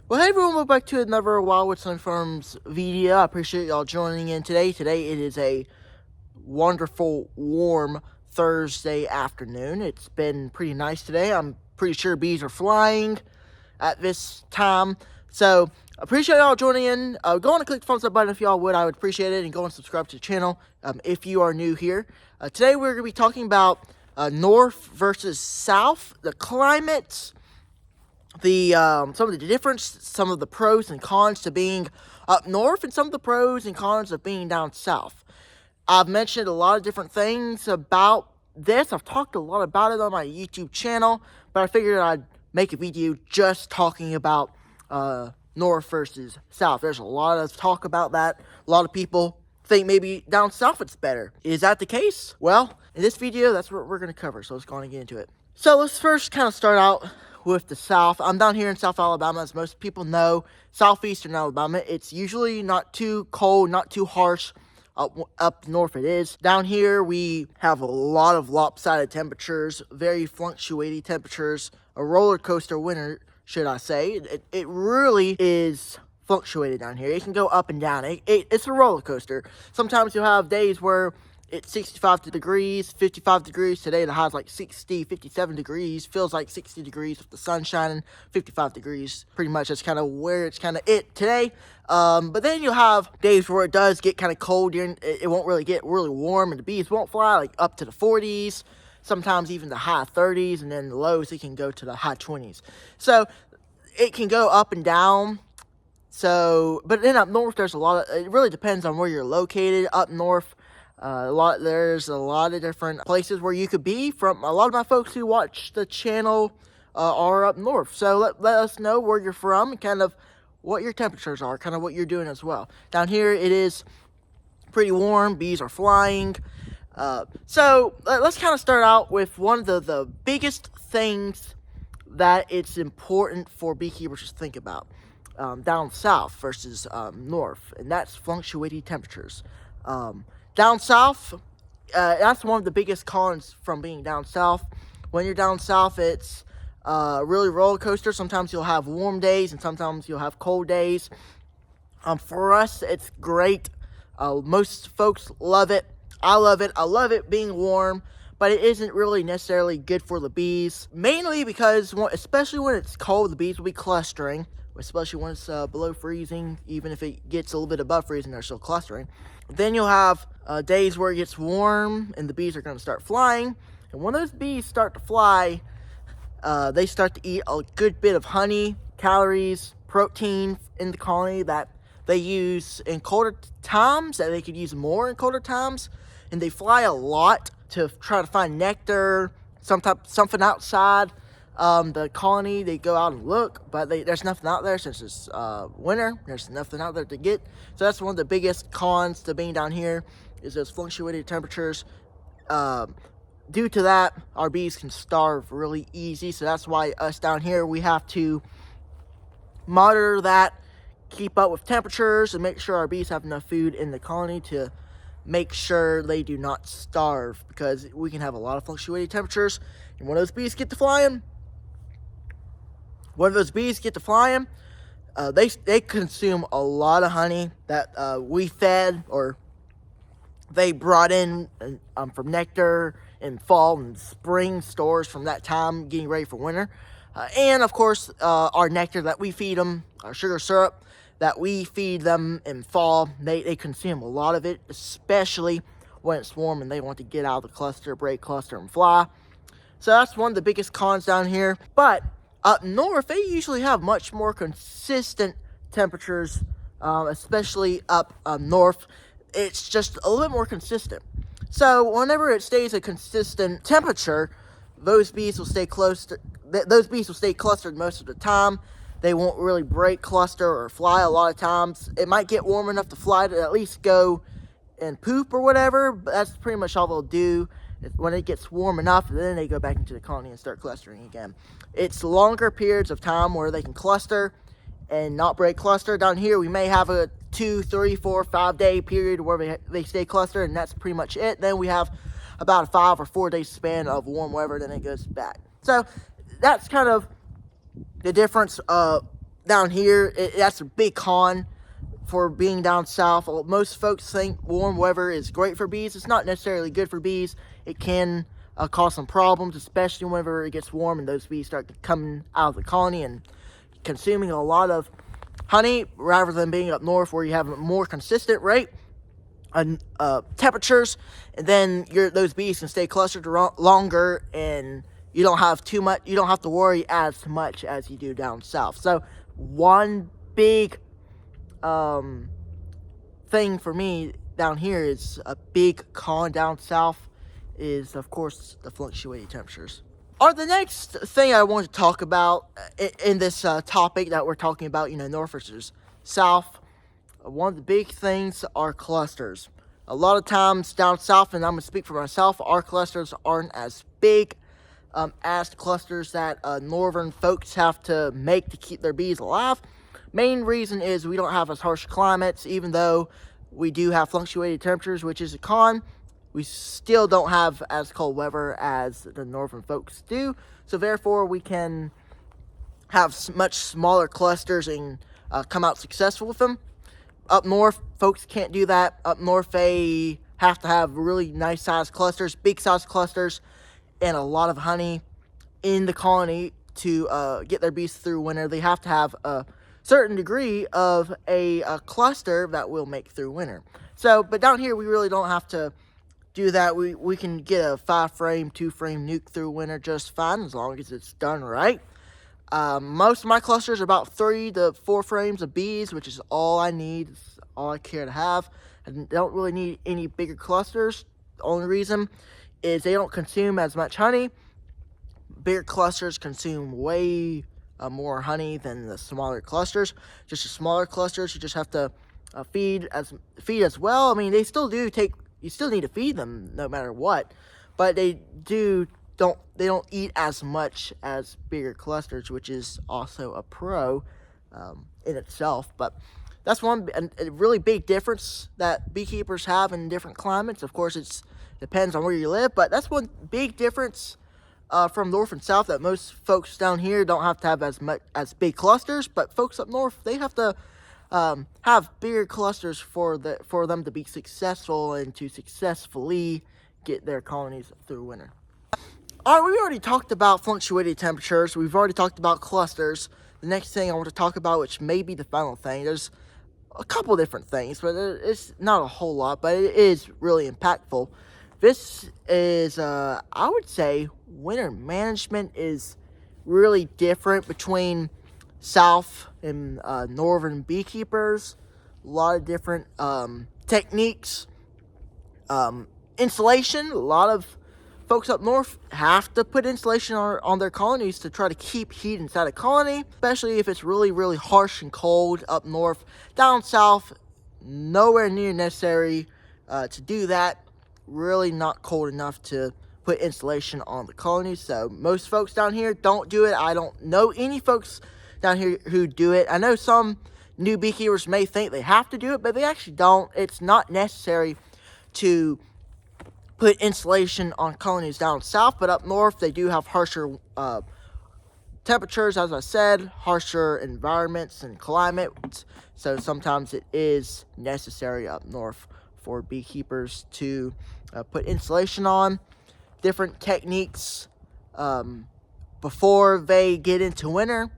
Well, hey everyone, welcome back to another Wildwood Sun Farms video. I appreciate y'all joining in today. Today it is a wonderful, warm Thursday afternoon. It's been pretty nice today. I'm pretty sure bees are flying at this time. So, appreciate y'all joining in. Go on and click the thumbs up button if y'all would. I would appreciate it. And go and subscribe to the channel if you are new here. Today we're going to be talking about north versus south, the climate, some of the difference, some of the pros and cons to being up north, and some of the pros and cons of being down south. I've mentioned a lot of different things about this. I've talked a lot about it on my YouTube channel, but I figured I'd make a video just talking about north versus south. There's a lot of talk about that. A lot of people think maybe down south it's better. Is that the case? Well, in this video, that's what we're going to cover, so let's go on and get into it. So let's first kind of start out with the south. I'm down here in South Alabama, as most people know, southeastern Alabama. It's usually not too cold, not too harsh. Up north it is. Down here we have a lot of lopsided temperatures, very fluctuating temperatures, a roller coaster winter, should I say. It really is fluctuated down here. It can go up and down. It's a roller coaster. Sometimes you'll have days where it's 65 degrees, 55 degrees. Today the high's like 60, 57 degrees. Feels like 60 degrees with the sun shining. 55 degrees. Pretty much that's kind of where it's kind of it today. But then you'll have days where it does get kind of cold. It won't really get really warm, and the bees won't fly like up to the 40s. Sometimes even the high 30s, and then the lows it can go to the high 20s. So it can go up and down. So, but then up north there's a lot of. It really depends on where you're located. Up north, there's a lot of different places where you could be from. A lot of my folks who watch the channel are up north. So let us know where you're from and kind of what your temperatures are, kind of what you're doing as well. Down here it is pretty warm. Bees are flying. So let's kind of start out with one of the biggest things that it's important for beekeepers to think about down south versus north, and that's fluctuating temperatures. Down south, that's one of the biggest cons from being down south. When you're down south, it's really roller coaster. Sometimes you'll have warm days, and sometimes you'll have cold days. For us, it's great. Most folks love it. I love it. I love it being warm, but it isn't really necessarily good for the bees. Mainly because, especially when it's cold, the bees will be clustering. Especially when it's below freezing. Even if it gets a little bit above freezing, they're still clustering. Then you'll have days where it gets warm and the bees are going to start flying. And when those bees start to fly, they start to eat a good bit of honey, calories, protein in the colony that they use in colder times, that they could use more in colder times. And they fly a lot to try to find nectar, something outside the colony. They go out and look, but there's nothing out there since it's winter. There's nothing out there to get. So that's one of the biggest cons to being down here, is those fluctuating temperatures. Due to that, our bees can starve really easy. So that's why us down here, we have to monitor that, keep up with temperatures, and make sure our bees have enough food in the colony to make sure they do not starve, because we can have a lot of fluctuating temperatures. And when those bees get to flying, they consume a lot of honey that we fed, or they brought in from nectar in fall and spring stores from that time, getting ready for winter. And of course, our nectar that we feed them, our sugar syrup that we feed them in fall, they consume a lot of it, especially when it's warm and they want to get out of the cluster, break cluster, and fly. So that's one of the biggest cons down here. But up north, they usually have much more consistent temperatures, especially up north. It's just a little bit more consistent. So whenever it stays a consistent temperature, those bees will stay clustered most of the time. They won't really break cluster or fly a lot of times. It might get warm enough to fly, to at least go and poop or whatever, but that's pretty much all they'll do. When it gets warm enough, then they go back into the colony and start clustering again. It's longer periods of time where they can cluster and not break cluster. Down here, we may have a 2, 3, 4, 5 day period where they stay clustered, and that's pretty much it. Then we have about a 5 or 4 day span of warm weather, then it goes back. So that's kind of the difference down here, that's a big con for being down south. Most folks think warm weather is great for bees. It's not necessarily good for bees. It can cause some problems, especially whenever it gets warm and those bees start coming out of the colony and consuming a lot of honey, rather than being up north where you have a more consistent rate temperatures, and then those bees can stay clustered longer, and you don't have to worry as much as you do down south. So one big thing for me down here is a big con down south is, of course, the fluctuating temperatures. The next thing I want to talk about in this topic that we're talking about, north versus south, one of the big things are clusters. A lot of times down south, and I'm going to speak for myself, our clusters aren't as big as the clusters that northern folks have to make to keep their bees alive. Main reason is we don't have as harsh climates. Even though we do have fluctuating temperatures, which is a con, we still don't have as cold weather as the northern folks do. So therefore, we can have much smaller clusters and come out successful with them. Up north, folks can't do that. Up north, they have to have really nice sized clusters, big sized clusters, and a lot of honey in the colony to get their bees through winter. They have to have a certain degree of a cluster that will make through winter. So, but down here, we really don't have to do that. We can get a 5-frame, 2-frame nuke through winter just fine, as long as it's done right. Most of my clusters are about 3 to 4 frames of bees, which is all I need. It's all I care to have. I don't really need any bigger clusters. The only reason is they don't consume as much honey. Bigger clusters consume way more honey than the smaller clusters. Just the smaller clusters, you just have to feed as well. I mean, they still do you still need to feed them no matter what, but they don't eat as much as bigger clusters, which is also a pro in itself. But that's a really big difference that beekeepers have in different climates. Of course, it depends on where you live, but that's one big difference from north and south, that most folks down here don't have to have as big clusters, but folks up north, they have to have bigger clusters for them to be successful and to successfully get their colonies through winter. All right, we already talked about fluctuating temperatures. We've already talked about clusters. The next thing I want to talk about, which may be the final thing, there's a couple different things, but it's not a whole lot, but it is really impactful. This is, I would say, winter management is really different between south and northern beekeepers. A lot of different techniques. Insulation, a lot of folks up north have to put insulation on their colonies to try to keep heat inside a colony, especially if it's really, really harsh and cold up north. Down south, nowhere near necessary to do that. Really not cold enough to put insulation on the colonies. So most folks down here don't do it. I don't know any folks down here who do it. I know some new beekeepers may think they have to do it, but they actually don't. It's not necessary to put insulation on colonies down south, but up north they do have harsher temperatures, as I said, harsher environments and climates. So sometimes it is necessary up north for beekeepers to put insulation on. Different techniques before they get into winter.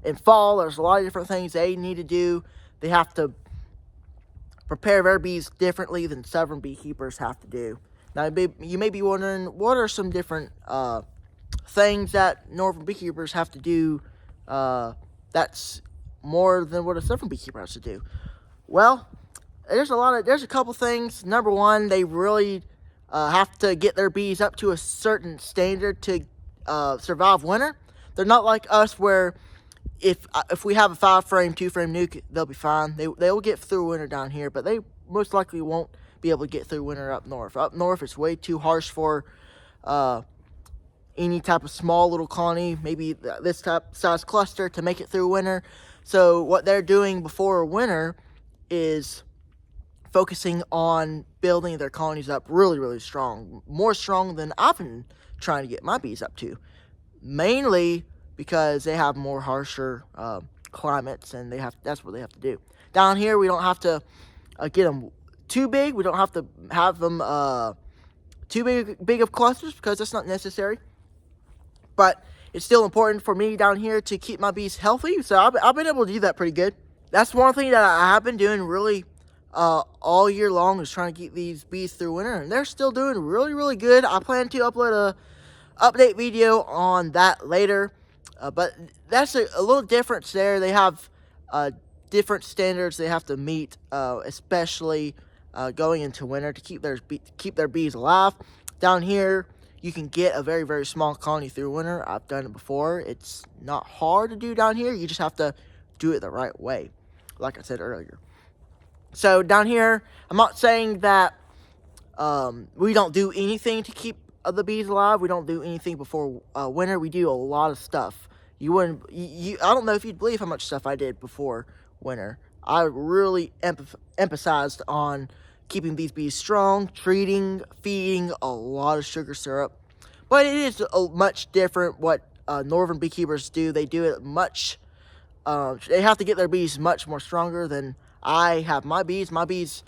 In fall, there's a lot of different things they need to do. They have to prepare their bees differently than southern beekeepers have to do. Now, you may be wondering, what are some different things that northern beekeepers have to do that's more than what a southern beekeeper has to do? Well, there's a couple things. Number one, they really have to get their bees up to a certain standard to survive winter. They're not like us, where if we have a 5-frame, 2-frame nuke, they'll be fine. They'll get through winter down here, but they most likely won't be able to get through winter up north. Up north, it's way too harsh for any type of small little colony, maybe this type size cluster, to make it through winter. So what they're doing before winter is focusing on building their colonies up really, really strong. More strong than I've been trying to get my bees up to. Mainly because they have more harsher climates, and that's what they have to do. Down here, we don't have to get them too big. We don't have to have them too big of clusters because that's not necessary. But it's still important for me down here to keep my bees healthy, so I've been able to do that pretty good. That's one thing that I have been doing really all year long, is trying to keep these bees through winter, and they're still doing really, really good. I plan to upload a update video on that later, but that's a little difference there. They have different standards they have to meet, especially going into winter, to keep their bees alive. Down here, you can get a very, very small colony through winter. I've done it before. It's not hard to do down here. You just have to do it the right way, like I said earlier. So down here, I'm not saying that we don't do anything to keep the bees alive. We don't do anything before winter. We do a lot of stuff. I don't know if you'd believe how much stuff I did before winter. I really emphasized on keeping these bees strong, treating, feeding a lot of sugar syrup. But it is much different what northern beekeepers do. They do it much, they have to get their bees much more stronger than I have my bees. My bees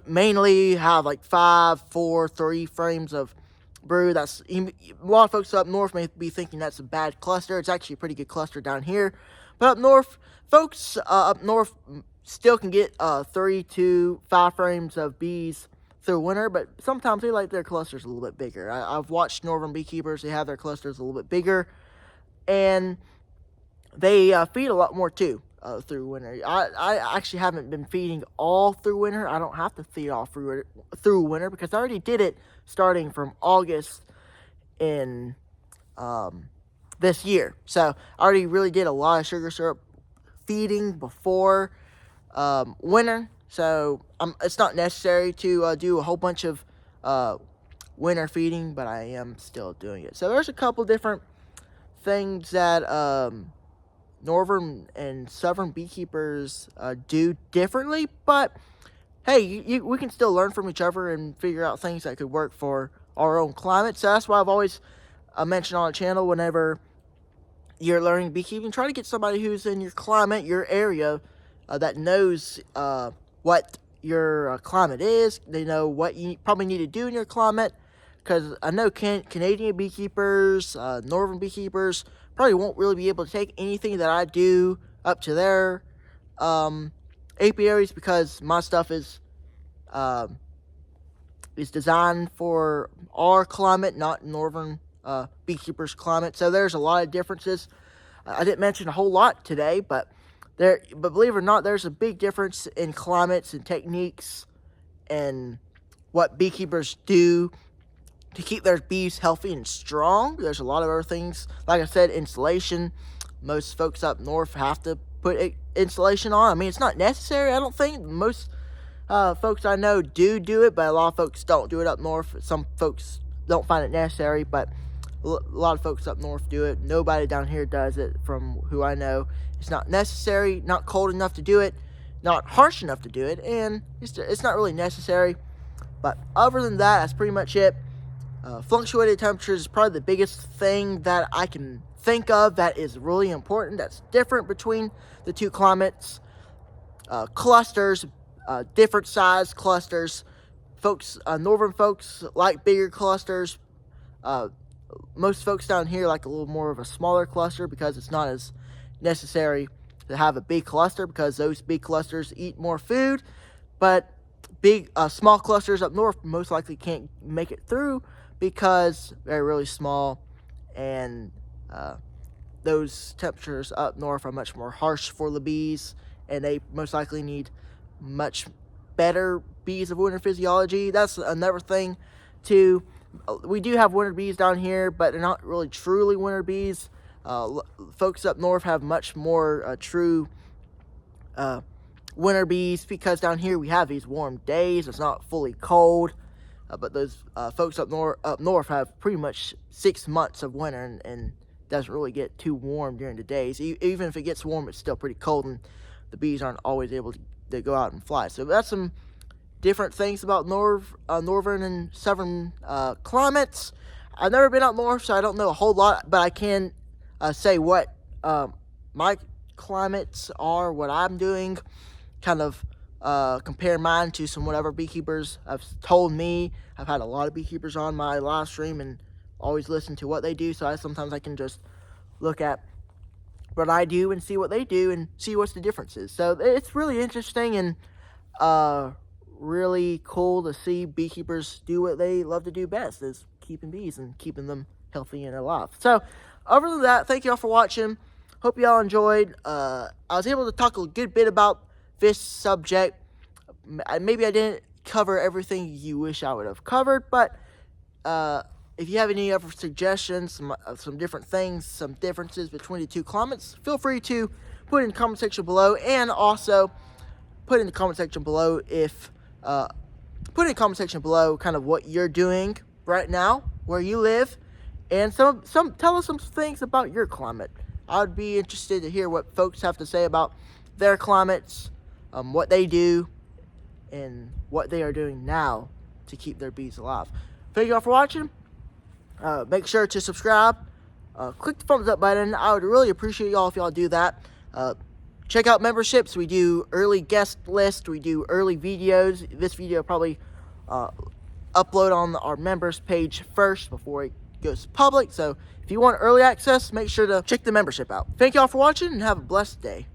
mainly have like 5, 4, 3 frames of brood. That's, a lot of folks up north may be thinking that's a bad cluster. It's actually a pretty good cluster down here. But up north, folks up north still can get 3 to 5 frames of bees through winter, but sometimes they like their clusters a little bit bigger. I've watched northern beekeepers, they have their clusters a little bit bigger, and they feed a lot more too through winter. I actually haven't been feeding all through winter. I don't have to feed all through winter because I already did it starting from August in this year. So I already really did a lot of sugar syrup feeding before winter. So it's not necessary to do a whole bunch of winter feeding, but I am still doing it. So there's a couple different things that northern and southern beekeepers do differently, but hey, we can still learn from each other and figure out things that could work for our own climate. So that's why I've always mentioned on the channel, whenever you're learning beekeeping, try to get somebody who's in your climate, your area, that knows what your climate is. They know what you probably need to do in your climate, because I know Canadian beekeepers, northern beekeepers probably won't really be able to take anything that I do up to their apiaries, because my stuff is designed for our climate, not northern beekeepers' climate. So there's a lot of differences. I didn't mention a whole lot today, but believe it or not, there's a big difference in climates and techniques and what beekeepers do to keep their bees healthy and strong. There's a lot of other things. Like I said, insulation. Most folks up north have to put insulation on. I mean, it's not necessary, I don't think. Most folks I know do it, but a lot of folks don't do it up north. Some folks don't find it necessary, but a lot of folks up north do it. Nobody down here does it, from who I know. It's not necessary, not cold enough to do it, not harsh enough to do it, and it's not really necessary. But other than that, that's pretty much it. Fluctuated temperatures is probably the biggest thing that I can think of that is really important, that's different between the two climates. Clusters, different size clusters. Folks, northern folks like bigger clusters. Most folks down here like a little more of a smaller cluster, because it's not as necessary to have a big cluster, because those big clusters eat more food. But small clusters up north most likely can't make it through, because they're really small, and those temperatures up north are much more harsh for the bees, and they most likely need much better bees of winter physiology. That's another thing too. We do have winter bees down here, but they're not really truly winter bees. Folks up north have much more true winter bees, because down here we have these warm days. It's not fully cold, but those folks up north have pretty much 6 months of winter, and doesn't really get too warm during the days. Even if it gets warm, it's still pretty cold, and the bees aren't always able to go out and fly. So that's some different things about northern and southern climates. I've never been up north, so I don't know a whole lot, but I can say what my climates are, what I'm doing, kind of compare mine to some whatever beekeepers have told me. I've had a lot of beekeepers on my live stream and always listen to what they do, so sometimes I can just look at what I do and see what they do and see what's the differences. So it's really interesting and really cool to see beekeepers do what they love to do best, is keeping bees and keeping them healthy and alive. So other than that, thank y'all for watching. Hope y'all enjoyed. I was able to talk a good bit about this subject. Maybe I didn't cover everything you wish I would have covered, but if you have any other suggestions, some different things, some differences between the two climates, feel free to put in the comment section below. And also put in the comment section below kind of what you're doing right now, where you live, and tell us some things about your climate. I would be interested to hear what folks have to say about their climates, what they do, and what they are doing now to keep their bees alive. Thank you all for watching. Make sure to subscribe. Click the thumbs up button. I would really appreciate y'all if y'all do that. Check out memberships. We do early guest list. We do early videos. This video probably upload on our members page first before it goes public. So if you want early access, make sure to check the membership out. Thank y'all for watching and have a blessed day.